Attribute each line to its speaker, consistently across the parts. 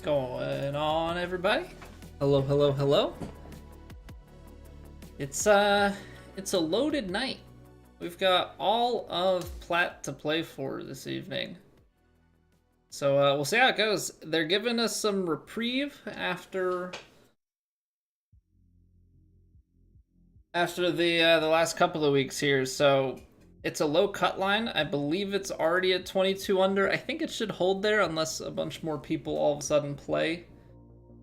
Speaker 1: Going on, everybody? Hello, hello, hello. It's a loaded night. We've got all of Platt to play for this evening. So we'll see how it goes. They're giving us some reprieve after the last couple of weeks here. So it's a low cut line. I believe it's already at 22 under. I think it should hold there unless a bunch more people all of a sudden play.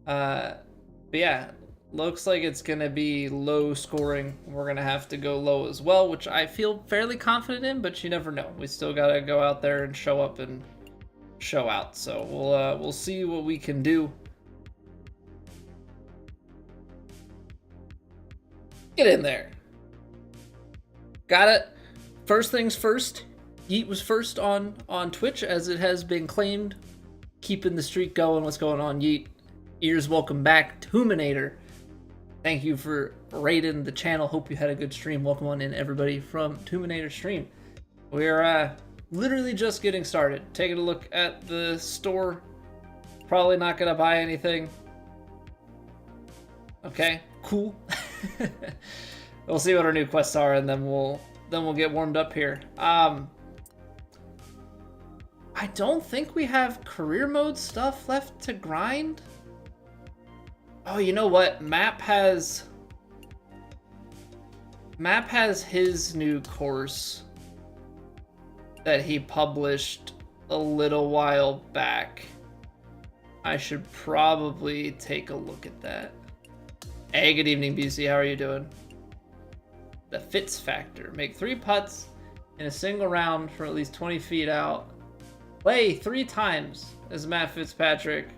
Speaker 1: But yeah, looks like it's going to be low scoring. We're going to have to go low as well, which I feel fairly confident in, but you never know. We still got to go out there and show up and show out. So we'll see what we can do. Get in there. Got it. First things first, Yeet was first on Twitch, as it has been claimed. Keeping the streak going. What's going on, Yeet? Ears, welcome back. Tuminator, thank you for raiding the channel. Hope you had a good stream. Welcome on in, everybody, from Tuminator stream. We're literally just getting started. Taking a look at the store. Probably not gonna buy anything. Okay, cool. We'll see what our new quests are, and then we'll get warmed up here. I don't think we have career mode stuff left to grind. Oh, you know what? Map has his new course that he published a little while back. I should probably take a look at that. Hey, good evening, BC. How are you doing? The Fitz factor. Make 3 putts in a single round from at least 20 feet out. Play 3 times as Matt Fitzpatrick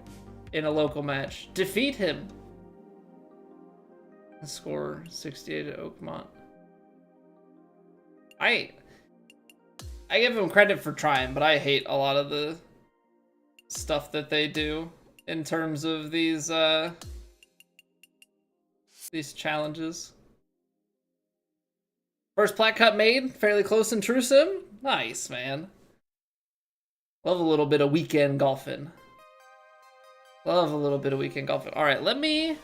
Speaker 1: in a local match. Defeat him. Score 68 at Oakmont. I give him credit for trying, but I hate a lot of the stuff that they do in terms of these challenges. First plat cut made, fairly close in True Sim. Nice, man. Love a little bit of weekend golfing. Love a little bit of weekend golfing. All right, let me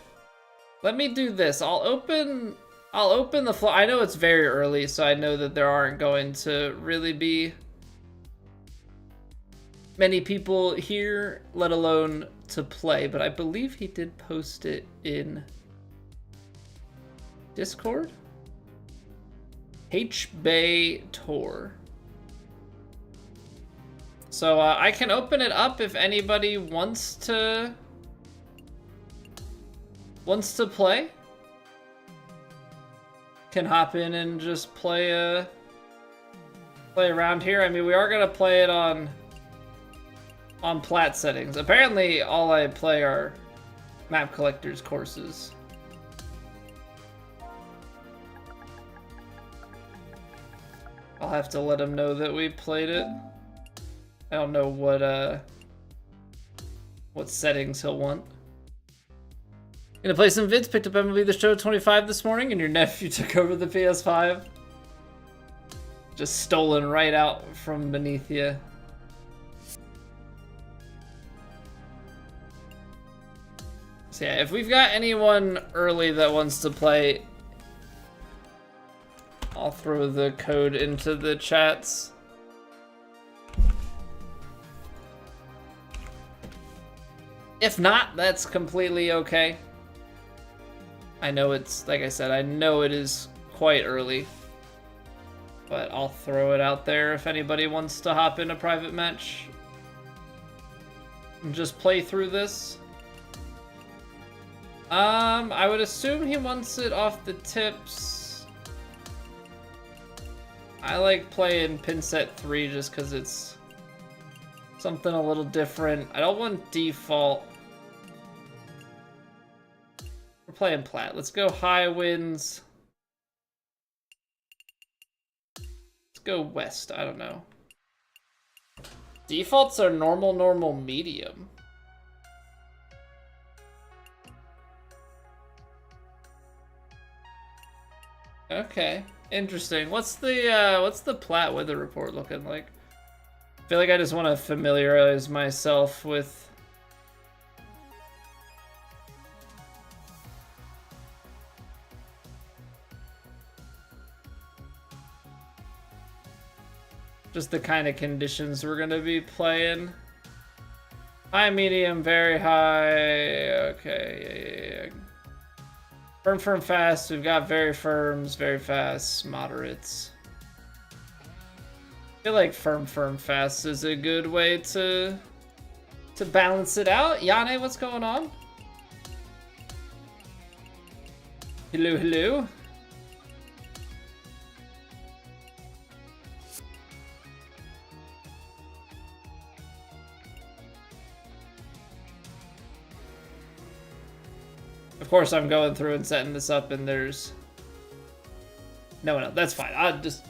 Speaker 1: do this. I'll open the floor. I know it's very early, so I know that there aren't going to really be many people here, let alone to play, but I believe he did post it in Discord. H-Bay Tour. So I can open it up if anybody wants to play. Can hop in and just play around here. I mean, we are gonna play it on plat settings. Apparently, all I play are map collectors courses. I'll have to let him know that we played it. I don't know what settings he'll want. Gonna play some vids. Picked up MLB The Show 25 this morning, and your nephew took over the PS5. Just stolen right out from beneath you. So yeah, if we've got anyone early that wants to play, I'll throw the code into the chats. If not, that's completely okay. I know it's, like I said, I know it is quite early, but I'll throw it out there if anybody wants to hop in a private match and just play through this. I would assume he wants it off the tips. I like playing pin set 3 just because it's something a little different. I don't want default. We're playing plat. Let's go high winds. Let's go west. I don't know. Defaults are normal, normal, medium. Okay, interesting. What's the plat weather report looking like? I feel like I just want to familiarize myself with just the kind of conditions we're gonna be playing. High, medium, very high. Okay, yeah. Firm, firm, fast. We've got very firms, very fast, moderates. I feel like firm, firm, fast is a good way to balance it out. Yane, what's going on? Hello, hello. Of course, I'm going through and setting this up, and there's no. That's fine. I just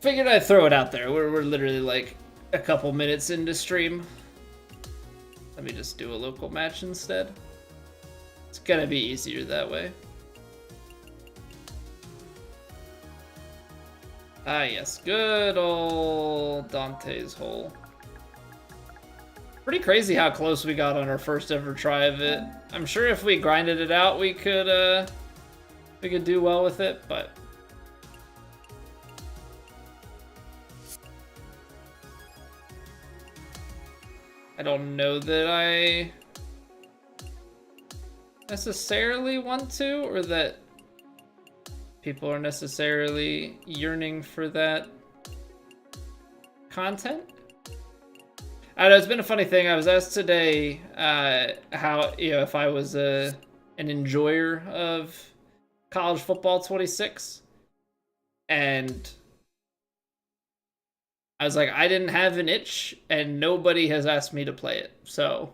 Speaker 1: figured I'd throw it out there. We're literally like a couple minutes into stream. Let me just do a local match instead. It's gonna be easier that way. Ah, yes. Good old Dante's hole. Pretty crazy how close we got on our first ever try of it. I'm sure if we grinded it out, we could do well with it, but I don't know that I necessarily want to, or that people are necessarily yearning for that content. I don't know, it's been a funny thing. I was asked today how, if I was an enjoyer of college football 26, and I was like, I didn't have an itch, and nobody has asked me to play it. So,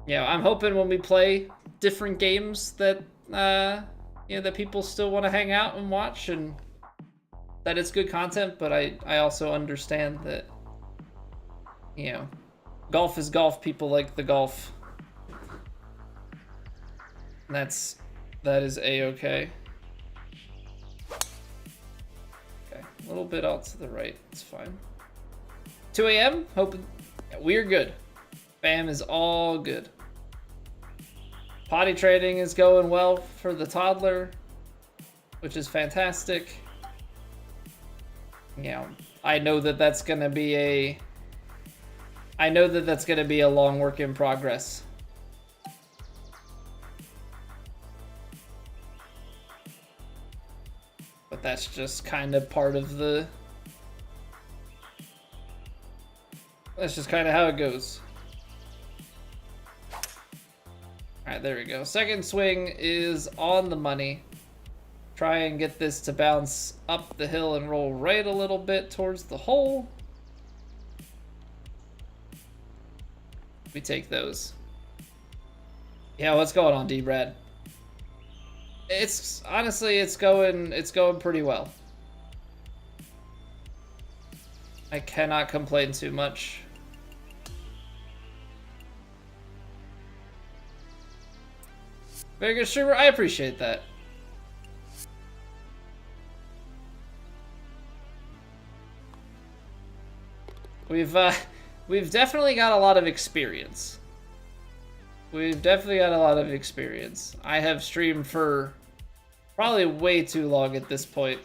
Speaker 1: I'm hoping when we play different games that that people still want to hang out and watch, and that it's good content. But I also understand that golf is golf. People like the golf. And that is a-okay. Okay, a little bit out to the right. It's fine. 2 a.m. Hoping we're good. Bam is all good. Potty training is going well for the toddler, which is fantastic. I know that that's gonna be a long work in progress. But that's just kind of part of the... That's just kind of how it goes. Alright, there we go. Second swing is on the money. Try and get this to bounce up the hill and roll right a little bit towards the hole. We take those. Yeah, what's going on, D-Brad? It's honestly, it's going pretty well. I cannot complain too much. Very good streamer, I appreciate that. We've definitely got a lot of experience. I have streamed for probably way too long at this point.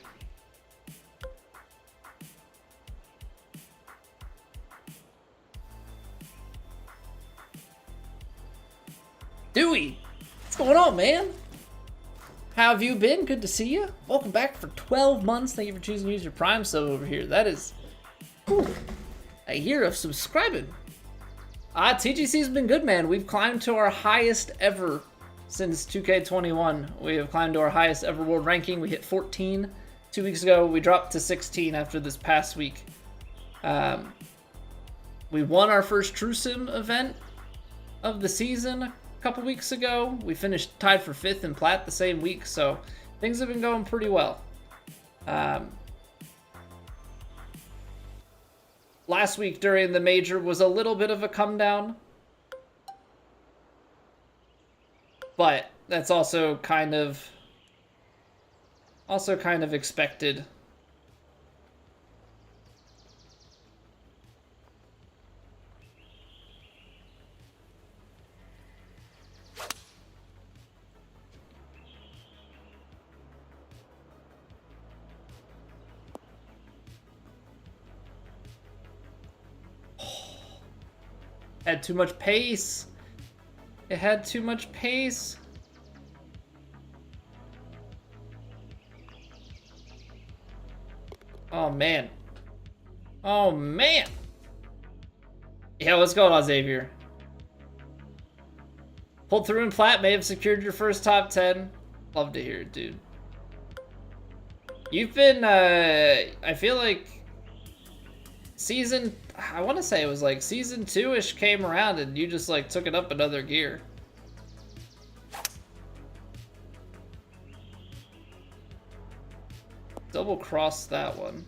Speaker 1: Dewey, what's going on, man? How have you been? Good to see you. Welcome back for 12 months. Thank you for choosing to use your Prime sub over here. That is a year of subscribing. TGC's been good, man. We've climbed to our highest ever since 2K21. We have climbed to our highest ever world ranking. We hit 14 2 weeks ago. We dropped to 16 after this past week. We won our first True Sim event of the season a couple weeks ago. We finished tied for 5th in Plat the same week, so things have been going pretty well. Last week during the major was a little bit of a come down, but that's also kind of expected. Had too much pace. It had too much pace. Oh, man. Oh, man. Yeah, what's going on, Xavier? Pulled through in plat, may have secured your first top 10. Love to hear it, dude. You've been, I feel like I want to say it was like season 2-ish came around and you just like took it up another gear. Double cross that one.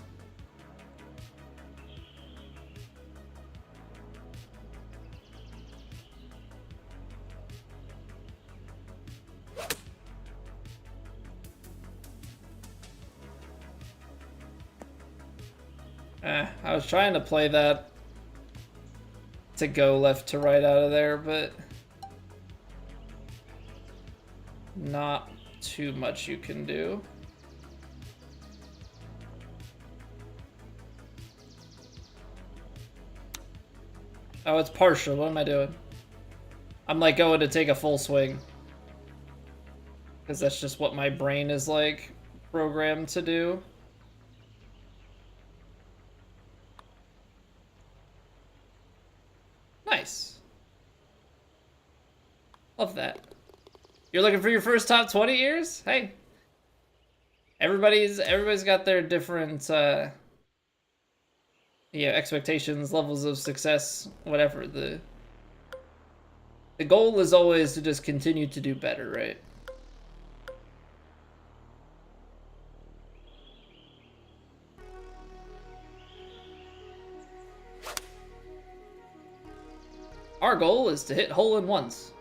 Speaker 1: I was trying to play that to go left to right out of there, but not too much you can do. Oh, it's partial. What am I doing? I'm like going to take a full swing. Because that's just what my brain is like programmed to do. Nice. Love that. You're looking for your first top 20 years? Hey. Everybody's got their different expectations, levels of success, whatever. The goal is always to just continue to do better, right? Our goal is to hit hole-in-ones.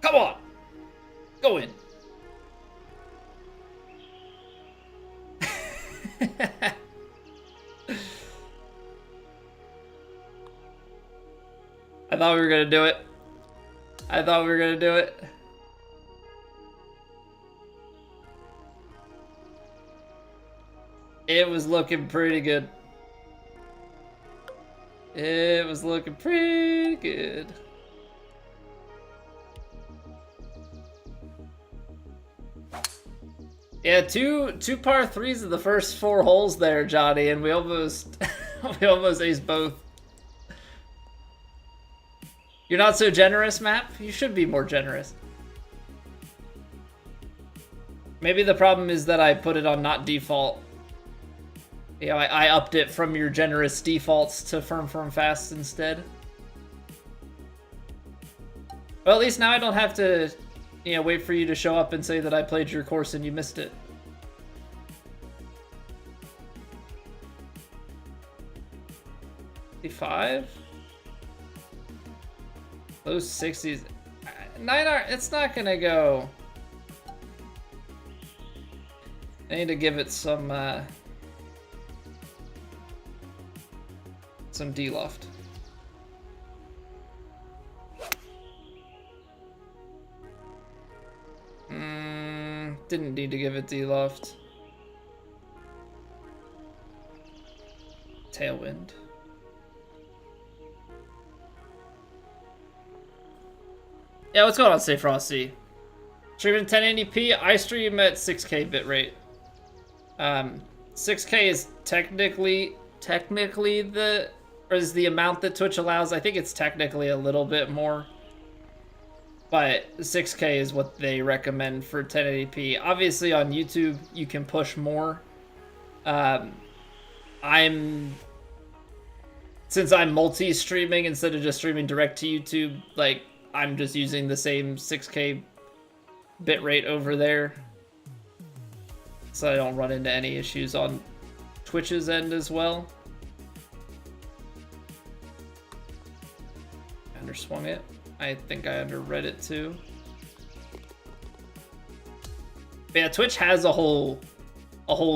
Speaker 1: Come on! Go in. I thought we were gonna do it. I thought we were gonna do it. It was looking pretty good. It was looking pretty good. Yeah, two par threes of the first 4 holes there, Johnny, and we almost aced both. You're not so generous, Map? You should be more generous. Maybe the problem is that I put it on not default. You know, I upped it from your generous defaults to firm fast instead. Well, at least now I don't have to, wait for you to show up and say that I played your course and you missed it. $55? Those 60s. 9R, it's not gonna go. I need to give it some D-loft. Didn't need to give it D-loft. Tailwind. Yeah, what's going on, Stay Frosty? Streaming 1080p, I stream at 6K bitrate. 6K is technically the amount that Twitch allows. I think it's technically a little bit more, but 6K is what they recommend for 1080p. Obviously on YouTube you can push more. Since I'm multi-streaming instead of just streaming direct to YouTube, like I'm just using the same 6K bitrate over there, so I don't run into any issues on Twitch's end as well. Underswung it. I think I underread it too. But yeah, Twitch has a whole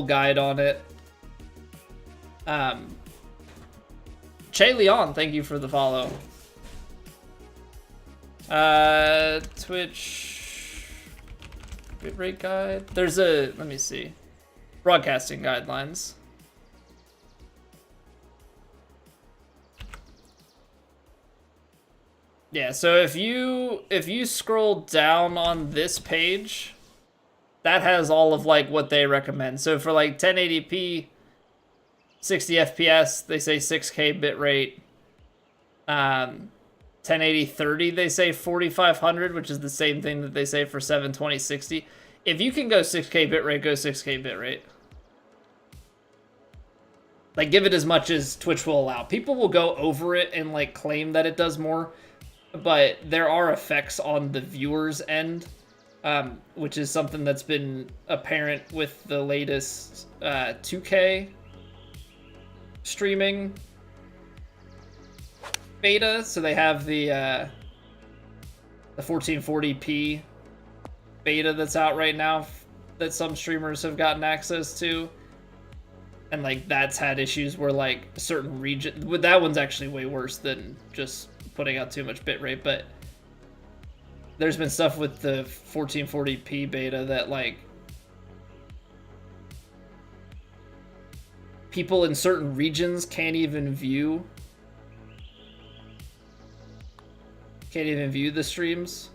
Speaker 1: guide on it. Che Leon, thank you for the follow. Twitch bitrate guide. There's a, let me see, broadcasting guidelines. Yeah, so if you scroll down on this page, that has all of like what they recommend. So for like 1080p, 60 FPS, they say 6K bitrate. 1080 30, they say 4500, which is the same thing that they say for 720 60. If you can go 6K bitrate, go 6K bitrate. Like, give it as much as Twitch will allow. People will go over it and like claim that it does more, but there are effects on the viewer's end, which is something that's been apparent with the latest 2K streaming beta. So they have the 1440p beta that's out right now that some streamers have gotten access to. And like that's had issues where like certain region, that one's actually way worse than just putting out too much bitrate, but there's been stuff with the 1440p beta that like people in certain regions can't even view the streams.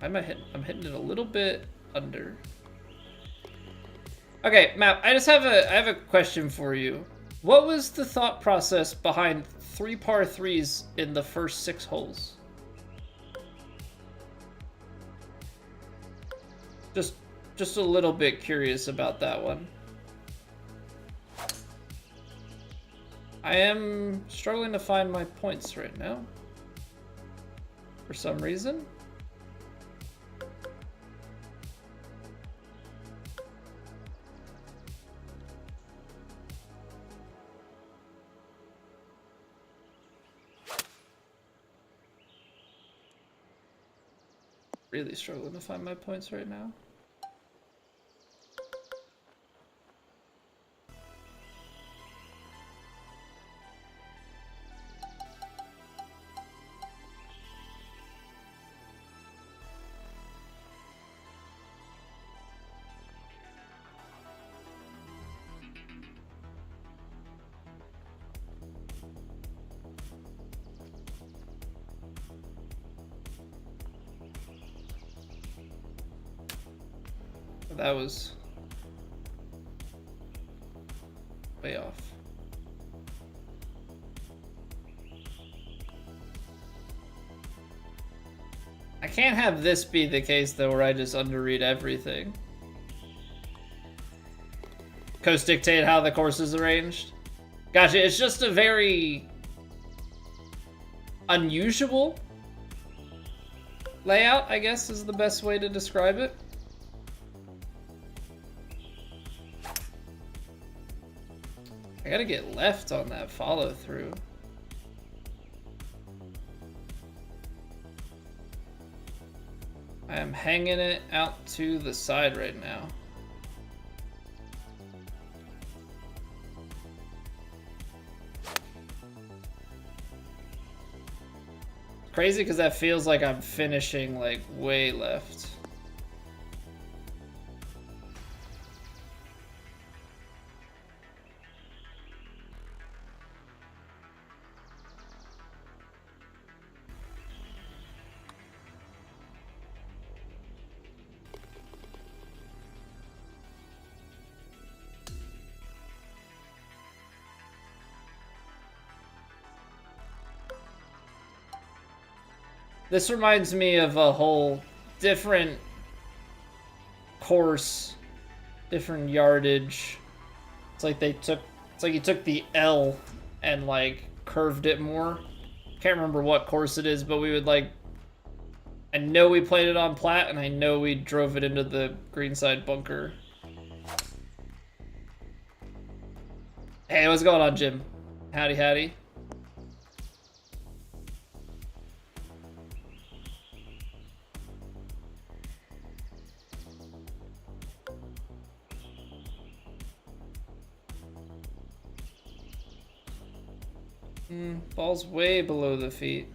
Speaker 1: I'm hitting it a little bit under. Okay, Map, I have a question for you. What was the thought process behind 3 par 3s in the first 6 holes? Just a little bit curious about that one. I am struggling to find my points right now. For some reason. Really struggling to find my points right now. That was way off. I can't have this be the case though where I just underread everything. Coast dictate how the course is arranged. Gotcha, it's just a very unusual layout, I guess is the best way to describe it. I gotta get left on that follow through. I am hanging it out to the side right now. Crazy because that feels like I'm finishing like way left. This reminds me of a whole different course, different yardage. It's like you took the L and like curved it more. Can't remember what course it is, but we would like, I know we played it on plat and I know we drove it into the greenside bunker. Hey, what's going on, Jim? Howdy, howdy. Ball's way below the feet.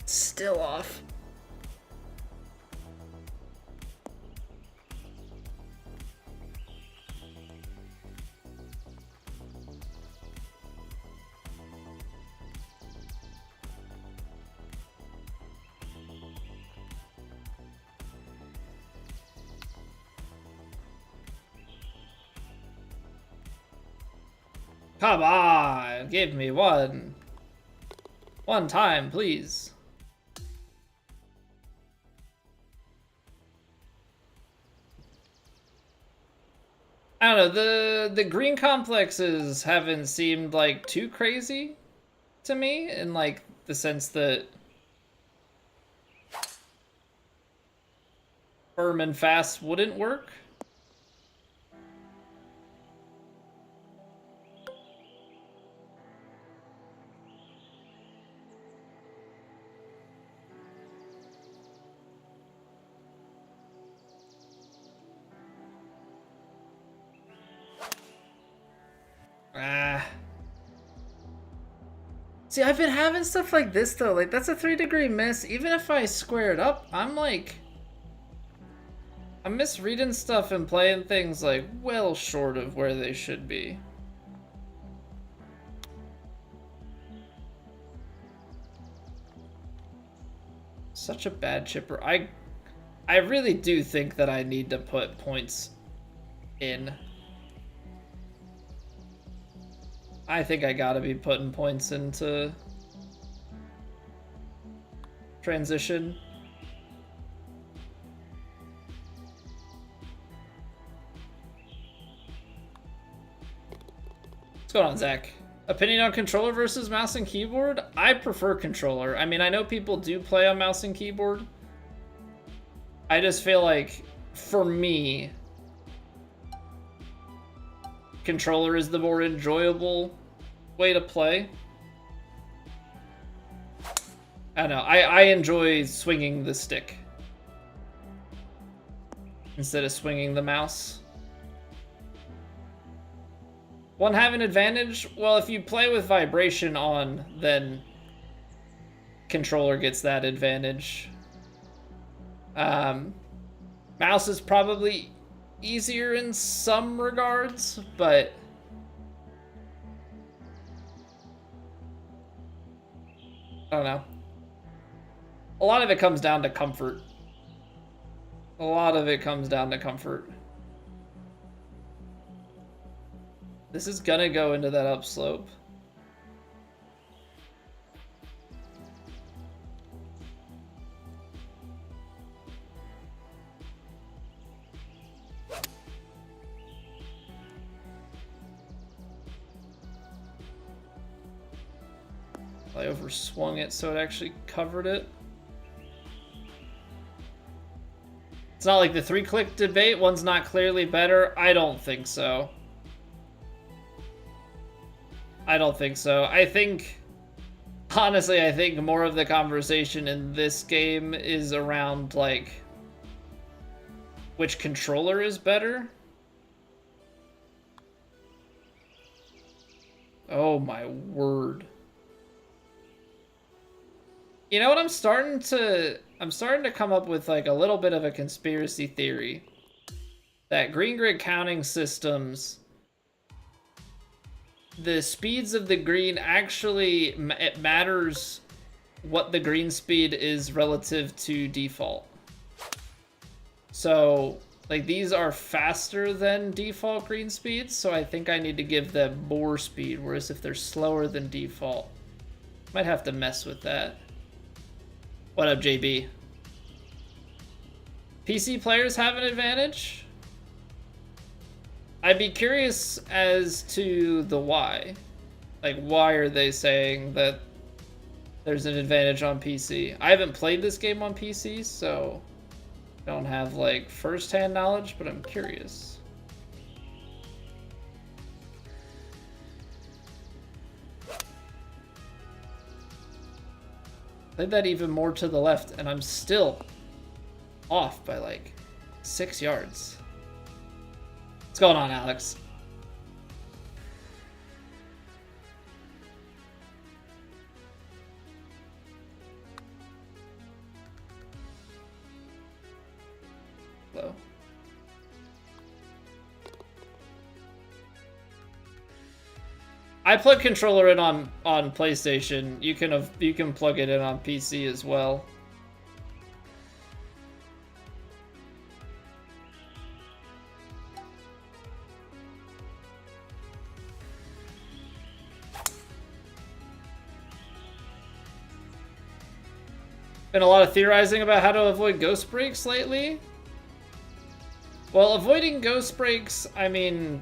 Speaker 1: Still off. Come on, give me one. One time, please. I don't know, the green complexes haven't seemed like too crazy to me in like the sense that firm and fast wouldn't work. See, I've been having stuff like this though. Like that's a 3-degree miss. Even if I square it up, I'm misreading stuff and playing things like well short of where they should be. Such a bad chipper. I really do think that I need to put points in. I think I gotta be putting points into transition. What's going on, Zach? Opinion on controller versus mouse and keyboard? I prefer controller. I mean, I know people do play on mouse and keyboard. I just feel like, for me, controller is the more enjoyable way to play. I don't know. I enjoy swinging the stick instead of swinging the mouse. One have an advantage? Well, if you play with vibration on, then controller gets that advantage. Mouse is probably easier in some regards, but I don't know. A lot of it comes down to comfort. A lot of it comes down to comfort. This is gonna go into that upslope. I overswung it so it actually covered it. It's not like the 3-click debate. One's not clearly better. I don't think so. I don't think so. I think, honestly, I think more of the conversation in this game is around, like, which controller is better. Oh my word. You know what, I'm starting to come up with like a little bit of a conspiracy theory that green grid counting systems, the speeds of the green actually, it matters what the green speed is relative to default. So like these are faster than default green speeds, so I think I need to give them more speed, whereas if they're slower than default, might have to mess with that. What up, JB? PC players have an advantage? I'd be curious as to the why. Like, why are they saying that there's an advantage on PC? I haven't played this game on PC, so I don't have, like, first-hand knowledge, but I'm curious. Played that even more to the left, and I'm still off by like 6 yards. What's going on, Alex? Hello. I plug controller in on PlayStation. You can plug it in on PC as well. Been a lot of theorizing about how to avoid ghost breaks lately. Well, avoiding ghost breaks, I mean,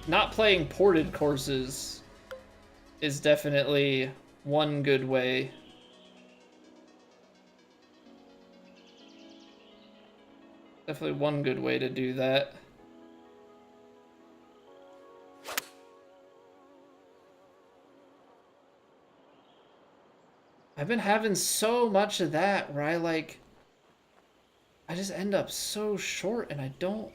Speaker 1: not playing ported courses is definitely one good way. Definitely one good way to do that. I've been having so much of that where I just end up so short and I don't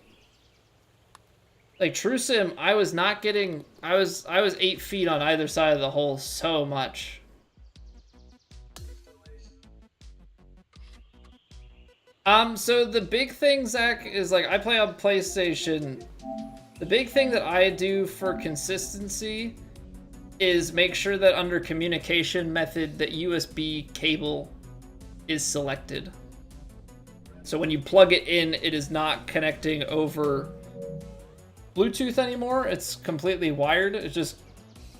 Speaker 1: like True Sim. I was not getting. I was 8 feet on either side of the hole so much. So the big thing, Zach, is like I play on PlayStation. The big thing that I do for consistency is make sure that under communication method that USB cable is selected. So when you plug it in, it is not connecting over Bluetooth anymore. It's completely wired. It's just,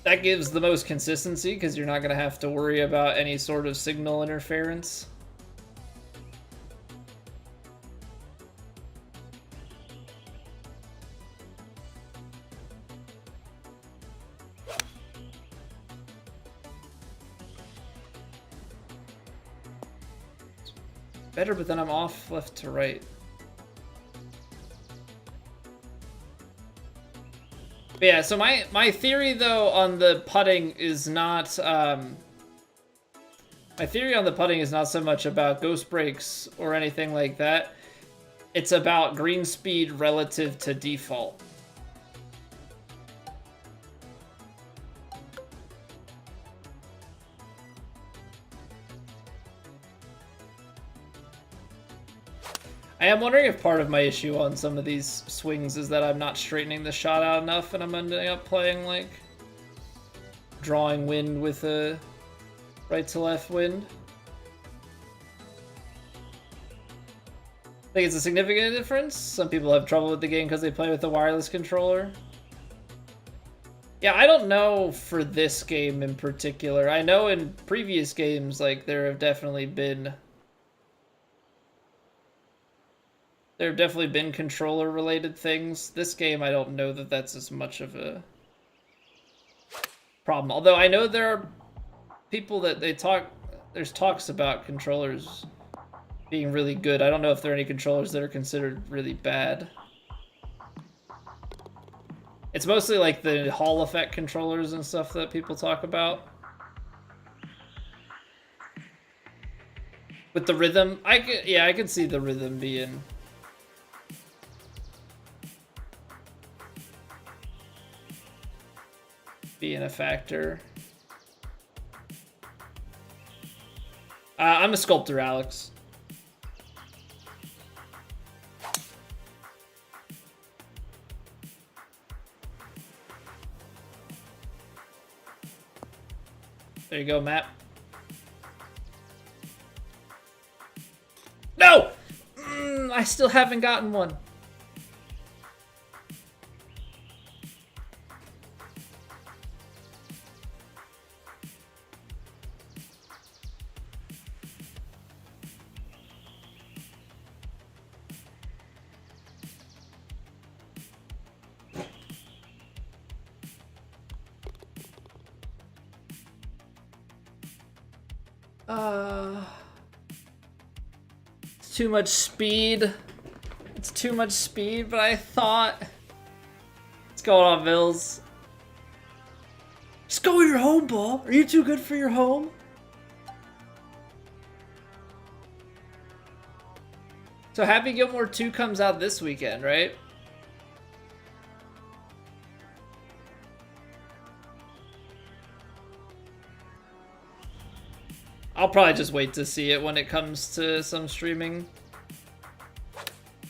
Speaker 1: that gives the most consistency because you're not going to have to worry about any sort of signal interference. Better, but then I'm off left to right. But yeah, so my theory though on the putting is not my theory on the putting is not so much about ghost breaks or anything like that. It's about green speed relative to default. I am wondering if part of my issue on some of these swings is that I'm not straightening the shot out enough and I'm ending up playing like drawing wind with a right to left wind. I think it's a significant difference. Some people have trouble with the game because they play with the wireless controller. Yeah, I don't know for this game in particular. I know in previous games, like, there have definitely been controller-related things. This game, I don't know that that's as much of a problem. Although I know there are people that there's talks about controllers being really good. I don't know if there are any controllers that are considered really bad. It's mostly like the Hall effect controllers and stuff that people talk about. With the rhythm, I could see the rhythm being a factor. I'm a sculptor, Alex. There you go, Matt. No! I still haven't gotten one. It's too much speed. It's too much speed, but I thought... What's going on, Bills? Just go with your home ball. Are you too good for your home? So Happy Gilmore 2 comes out this weekend, right? I'll probably just wait to see it when it comes to some streaming.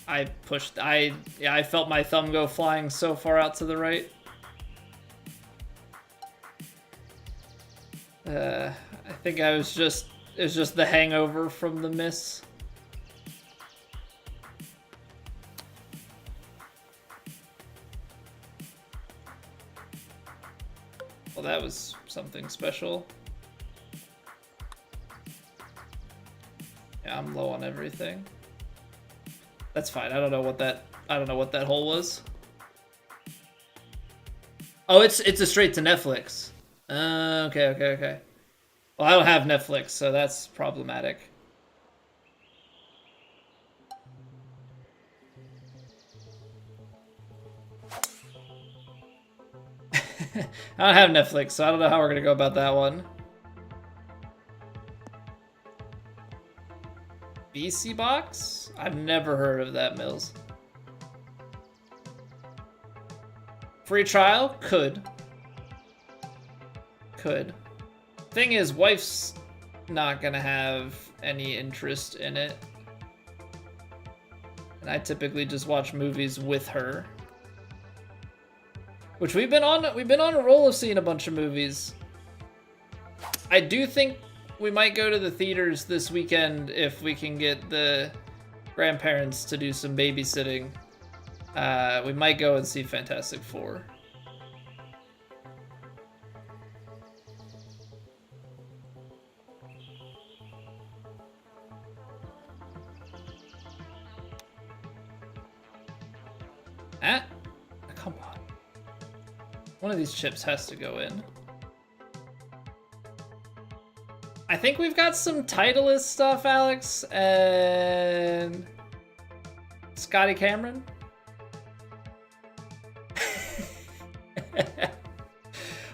Speaker 1: I felt my thumb go flying so far out to the right. I think it was just the hangover from the miss. Well, that was something special. Yeah, I'm low on everything. That's fine. I don't know what that hole was. Oh, it's a straight to Netflix. Okay. Well, I don't have Netflix, so that's problematic. I don't have Netflix, so I don't know how we're gonna go about that one. BC Box? I've never heard of that, Mills. Free trial? Could. Thing is, wife's not gonna have any interest in it. And I typically just watch movies with her. Which we've been on a roll of seeing a bunch of movies. I do think we might go to the theaters this weekend if we can get the grandparents to do some babysitting. We might go and see Fantastic Four. Come on. One of these chips has to go in. I think we've got some Titleist stuff, Alex, and Scotty Cameron.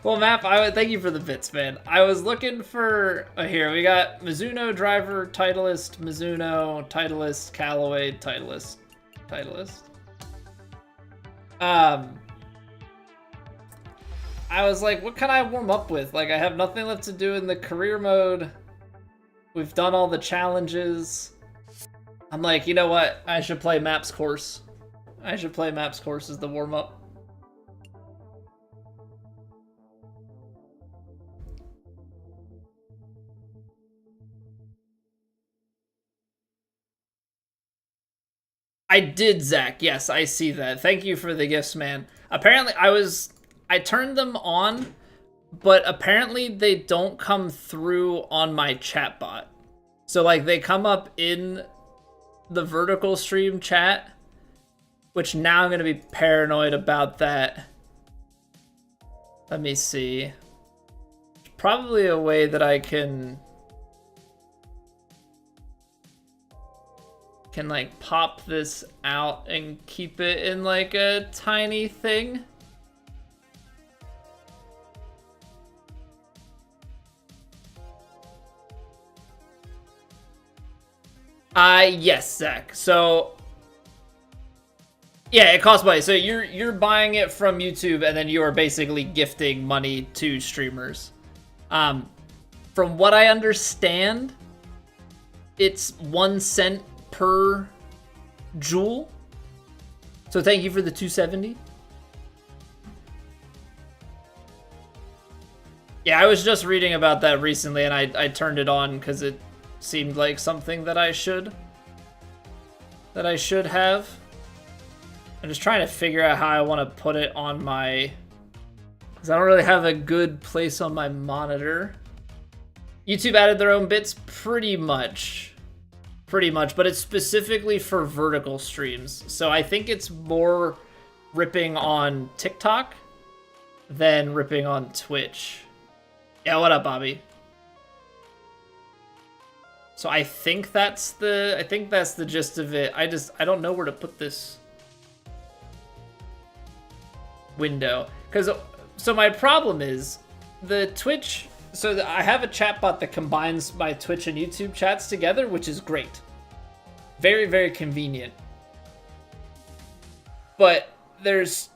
Speaker 1: Well, Map, thank you for the bits, man. I was looking for here. We got Mizuno driver, Titleist, Mizuno, Titleist, Callaway, Titleist. I was like, what can I warm up with? Like, I have nothing left to do in the career mode. We've done all the challenges. I'm like, you know what? I should play Maps Course. I should play Maps Course as the warm up. I did, Zach. Yes, I see that. Thank you for the gifts, man. Apparently, I turned them on, but apparently they don't come through on my chatbot. So, like, they come up in the vertical stream chat, which now I'm going to be paranoid about that. Let me see. Probably a way that I can like pop this out and keep it in like a tiny thing. Yes, Zach. So yeah, it costs money. So you're buying it from YouTube and then you are basically gifting money to streamers. From what I understand, it's 1 cent per joule. So thank you for the 270. Yeah, I was just reading about that recently and I turned it on because it seemed like something that I should have. I'm just trying to figure out how I want to put it on my, because I don't really have a good place on my monitor. YouTube added their own bits pretty much, but it's specifically for vertical streams. So I think it's more ripping on TikTok than ripping on Twitch. Yeah, what up, Bobby? So I think that's the gist of it. I don't know where to put this window, so my problem is the Twitch. So I have a chatbot that combines my Twitch and YouTube chats together, which is great. Very, very convenient. But there's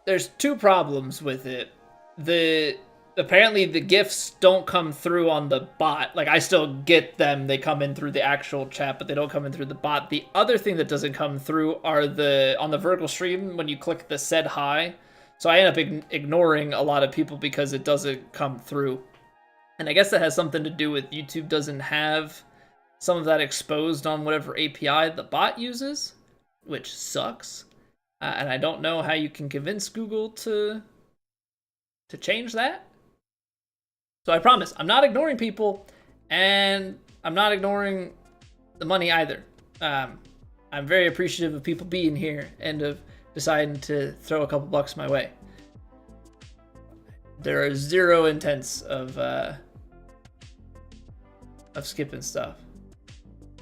Speaker 1: 2 problems with it. Apparently the GIFs don't come through on the bot. Like, I still get them. They come in through the actual chat, but they don't come in through the bot. The other thing that doesn't come through are on the vertical stream, when you click the said hi. So I end up ignoring a lot of people because it doesn't come through. And I guess that has something to do with YouTube doesn't have some of that exposed on whatever API the bot uses, which sucks. And I don't know how you can convince Google to change that. So I promise, I'm not ignoring people, and I'm not ignoring the money either. I'm very appreciative of people being here and of deciding to throw a couple bucks my way. There are zero intents of skipping stuff.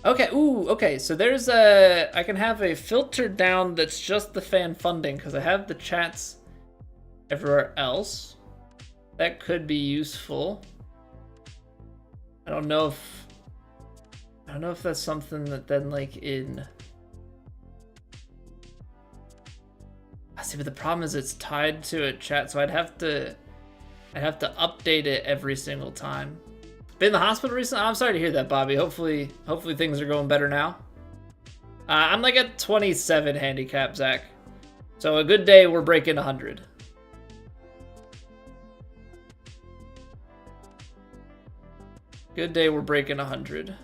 Speaker 1: Okay, ooh, okay, so there's I can have a filter down that's just the fan funding, because I have the chats everywhere else. That could be useful. I don't know if that's something that then, like, in... I see, but the problem is it's tied to a chat, so I'd have to update it every single time. Been in the hospital recently? I'm sorry to hear that, Bobby. Hopefully things are going better now. I'm like at 27 handicap, Zach. So a good day, we're breaking 100. Good day, we're breaking 100.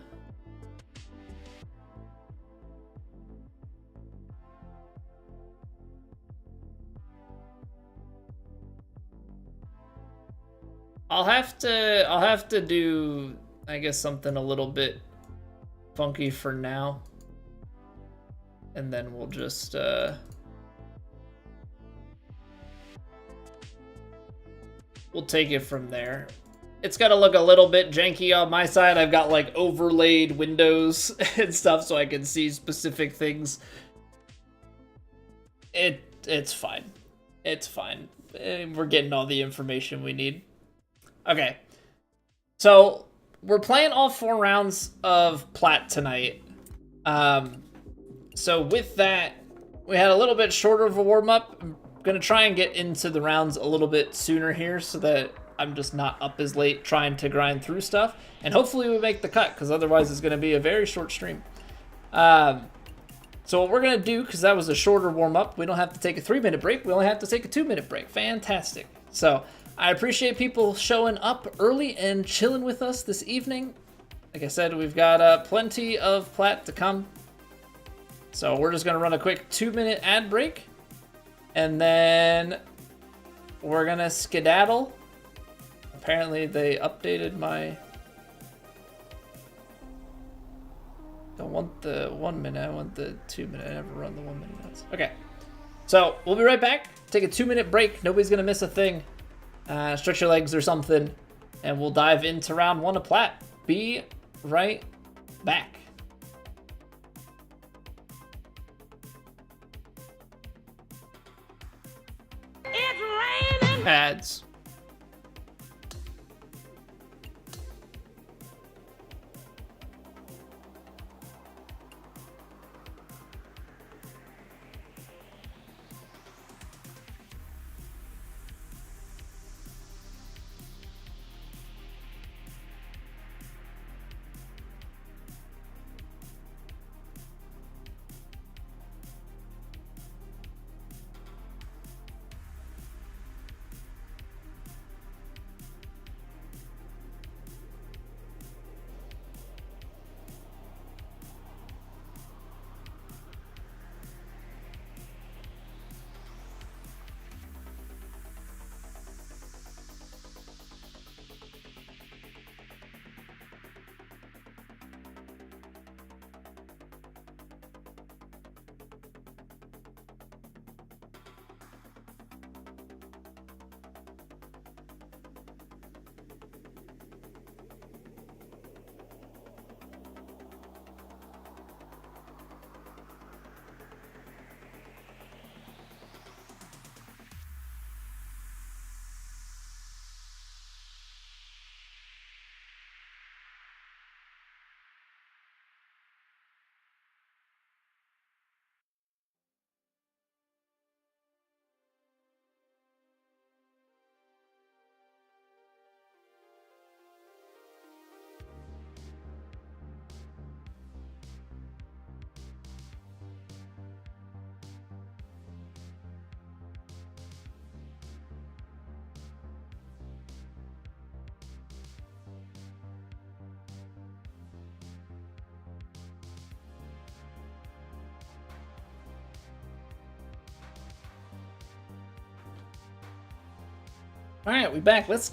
Speaker 1: I'll have to do, I guess, something a little bit funky for now. And then we'll just we'll take it from there. It's got to look a little bit janky on my side. I've got like overlaid windows and stuff so I can see specific things. It's fine. It's fine. We're getting all the information we need. Okay. So we're playing all 4 rounds of Plat tonight. So with that, we had a little bit shorter of a warm-up. I'm going to try and get into the rounds a little bit sooner here so that I'm just not up as late trying to grind through stuff. And hopefully we make the cut, because otherwise it's going to be a very short stream. So what we're going to do, because that was a shorter warm-up, we don't have to take a 3-minute break. We only have to take a 2-minute break. Fantastic. So I appreciate people showing up early and chilling with us this evening. Like I said, we've got plenty of Plat to come. So we're just going to run a quick 2-minute ad break. And then we're going to skedaddle. Apparently they updated my... Don't want the 1 minute, I want the 2 minute. I never run the 1 minute ads. Okay. So we'll be right back. Take a 2-minute break. Nobody's going to miss a thing. Stretch your legs or something. And we'll dive into round 1 of Plat. Be right back.
Speaker 2: It's raining.
Speaker 1: Ads. All right, we back. Let's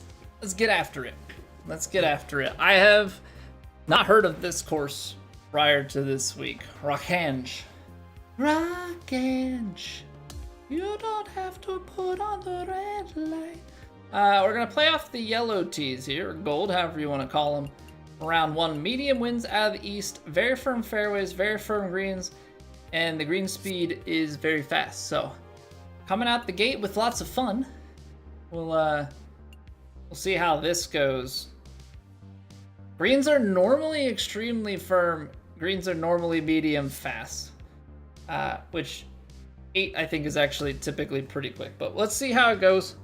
Speaker 1: get after it. Let's get after it. I have not heard of this course prior to this week. Rockanje. Rockanje. You don't have to put on the red light. We're going to play off the yellow tees here, or gold, however you want to call them. Round 1, medium winds out of the east, very firm fairways, very firm greens, and the green speed is very fast. So, coming out the gate with lots of fun. We'll see how this goes. Greens are normally extremely firm. Greens are normally medium fast, which 8 I think is actually typically pretty quick. But let's see how it goes.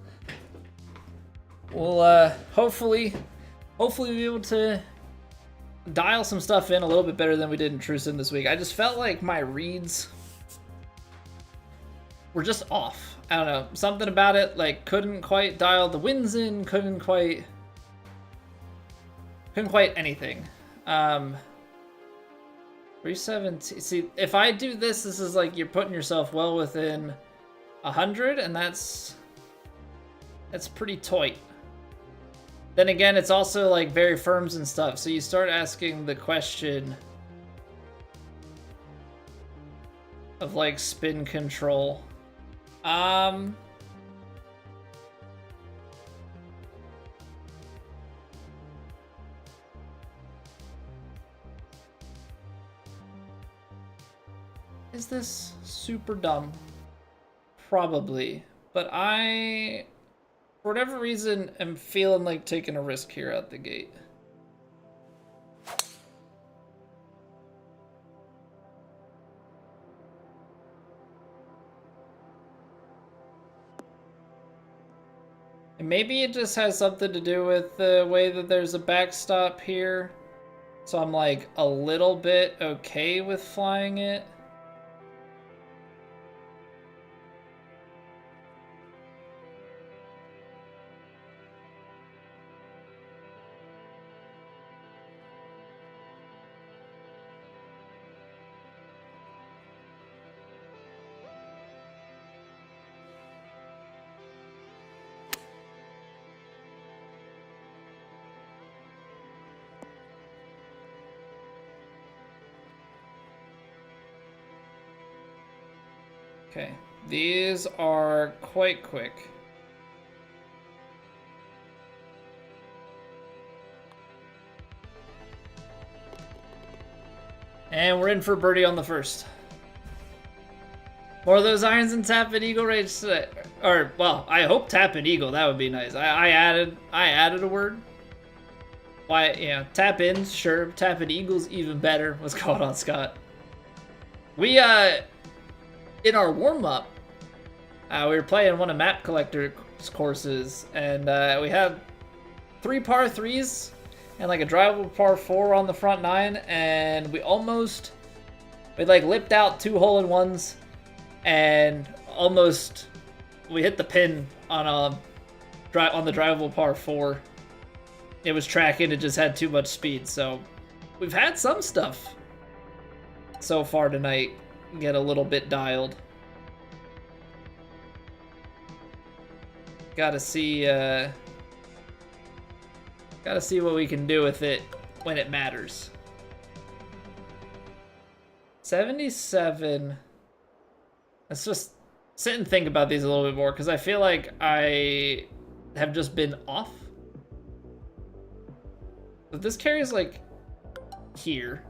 Speaker 1: We'll hopefully be able to dial some stuff in a little bit better than we did in Trusin this week. I just felt like my reads were just off. I don't know, something about it, like couldn't quite dial the winds in, couldn't quite anything. 317. See, if I do this, this is like you're putting yourself well within 100, and that's pretty tight. Then again, it's also like very firms and stuff, so you start asking the question of like spin control. Is this super dumb? Probably, but I, for whatever reason, am feeling like taking a risk here out the gate. And maybe it just has something to do with the way that there's a backstop here. So I'm like a little bit okay with flying it. Okay, these are quite quick. And we're in for birdie on the first. More of those irons and tap and eagle range today. Or, well, I hope tap and eagle, that would be nice. I added a word. Why, yeah, tap ins, sure. Tap and eagles, even better. What's going on, Scott? We, in our warm-up, we were playing one of Map Collector's courses, and we had 3 par 3s and like a drivable par 4 on the front 9, and we like lipped out 2 hole-in-ones, and we hit the pin on the drivable par 4. It was tracking, it just had too much speed, so we've had some stuff so far tonight get a little bit dialed. Gotta see what we can do with it when it matters. 77. Let's just sit and think about these a little bit more, because I feel like I have just been off. But this carries like here.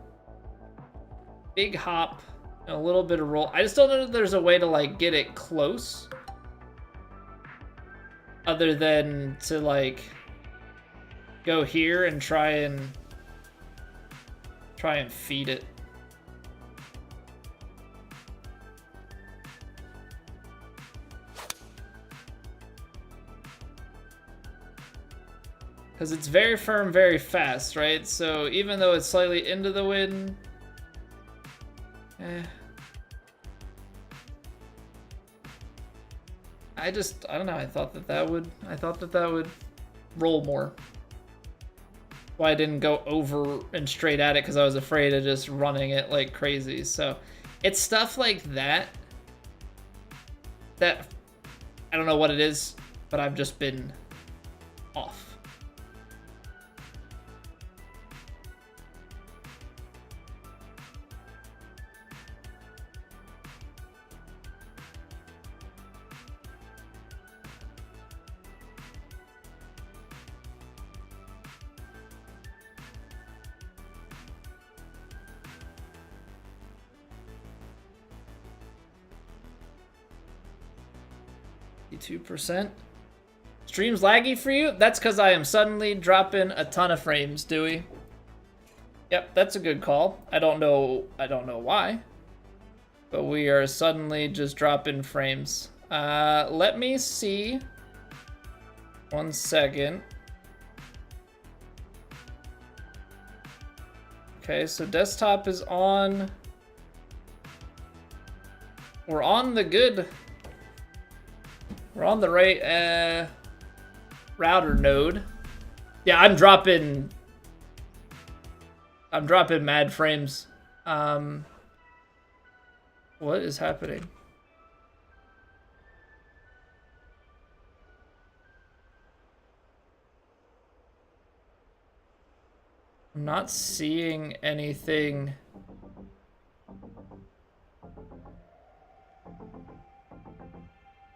Speaker 1: Big hop, and a little bit of roll. I just don't know if there's a way to like get it close, other than to like go here and try and feed it. Because it's very firm, very fast, right? So even though it's slightly into the wind, I don't know. I thought that would roll more. Why I didn't go over and straight at it, because I was afraid of just running it like crazy. So it's stuff like that I don't know what it is, but I've just been off. 52%. Stream's laggy for you? That's because I am suddenly dropping a ton of frames, Dewey. Yep, that's a good call. I don't know why. But we are suddenly just dropping frames. Let me see. 1 second. Okay, so desktop is on. We're on the good. We're on the right router node. Yeah, I'm dropping mad frames. What is happening? I'm not seeing anything.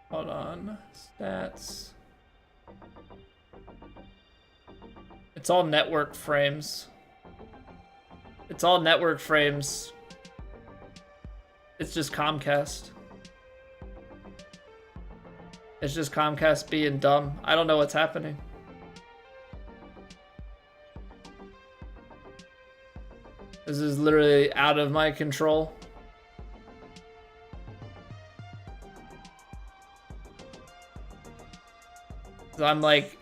Speaker 1: Hold on. Stats. It's all network frames. It's all network frames. It's just Comcast. It's just Comcast being dumb. I don't know what's happening. This is literally out of my control. So I'm like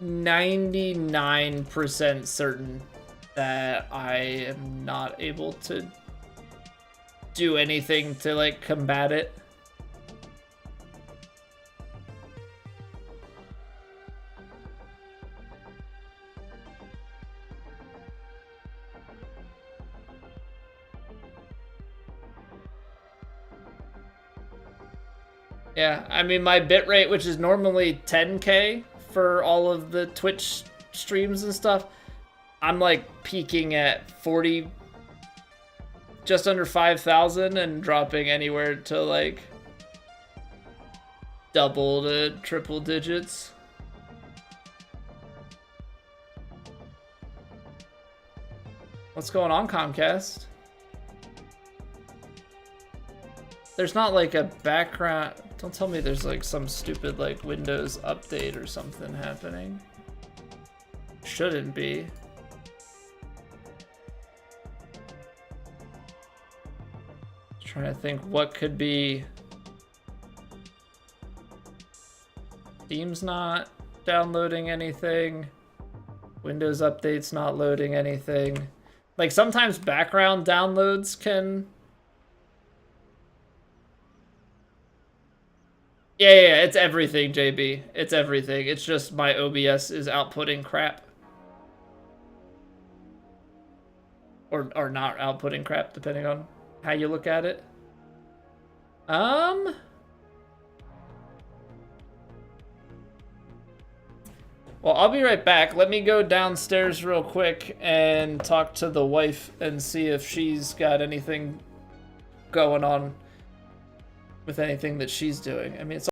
Speaker 1: 99% certain that I am not able to do anything to like combat it. Yeah, I mean, my bitrate, which is normally 10K for all of the Twitch streams and stuff, I'm like peaking at 40, just under 5,000 and dropping anywhere to like double to triple digits. What's going on, Comcast? There's not like a background. Don't tell me there's like some stupid like Windows update or something happening. Shouldn't be. Trying to think what could be. Steam's not downloading anything. Windows update's not loading anything. Like sometimes background downloads can. Yeah, it's everything, JB. It's everything. It's just my OBS is outputting crap. Or not outputting crap, depending on how you look at it. Well, I'll be right back. Let me go downstairs real quick and talk to the wife and see if she's got anything going on with anything that she's doing. I mean, it's